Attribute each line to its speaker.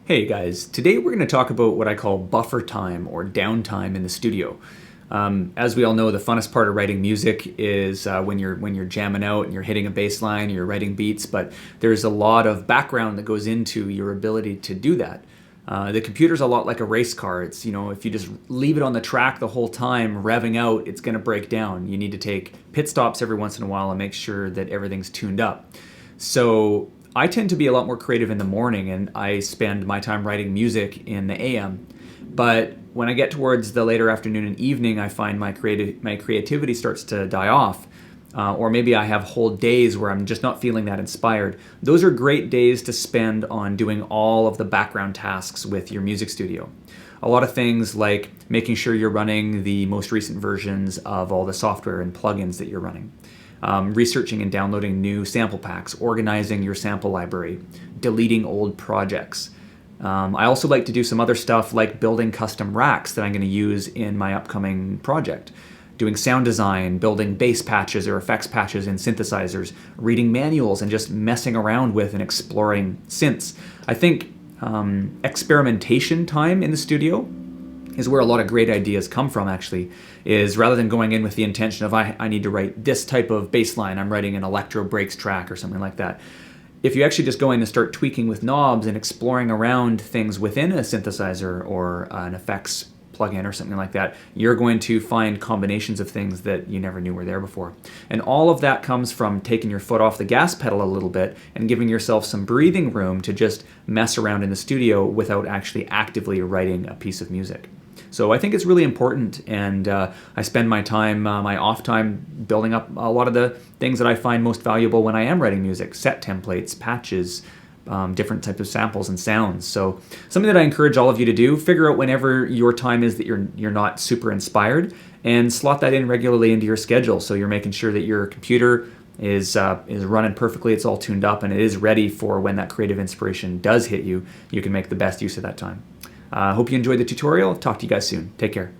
Speaker 1: Hey guys, today we're going to talk about what I call buffer time or downtime in the studio. As we all know, the funnest part of writing music is when you're jamming out and you're hitting a bass line, you're writing beats, but there's a lot of background that goes into your ability to do that. The computer's a lot like a race car. It's, if you just leave it on the track the whole time, revving out, it's going to break down. You need to take pit stops every once in a while and make sure that everything's tuned up. So I tend to be a lot more creative in the morning, and I spend my time writing music in the AM. But when I get towards the later afternoon and evening, I find my creativity starts to die off. Or maybe I have whole days where I'm just not feeling that inspired. Those are great days to spend on doing all of the background tasks with your music studio. A lot of things like making sure you're running the most recent versions of all the software and plugins that you're running. Researching and downloading new sample packs, organizing your sample library, deleting old projects. I also like to do some other stuff like building custom racks that I'm going to use in my upcoming project. Doing sound design, building bass patches or effects patches in synthesizers, reading manuals and just messing around with and exploring synths. I think experimentation time in the studio is where a lot of great ideas come from, actually, is rather than going in with the intention of I need to write this type of bass line, I'm writing an electro breaks track or something like that. If you actually just go in and start tweaking with knobs and exploring around things within a synthesizer or an effects plugin or something like that, you're going to find combinations of things that you never knew were there before. And all of that comes from taking your foot off the gas pedal a little bit and giving yourself some breathing room to just mess around in the studio without actually actively writing a piece of music. So I think it's really important, and I spend my time, my off time, building up a lot of the things that I find most valuable when I am writing music: set templates, patches, different types of samples and sounds. So something that I encourage all of you to do: figure out whenever your time is that you're not super inspired, and slot that in regularly into your schedule. So you're making sure that your computer is running perfectly, it's all tuned up, and it is ready for when that creative inspiration does hit you. You can make the best use of that time. Hope you enjoyed the tutorial. Talk to you guys soon. Take care.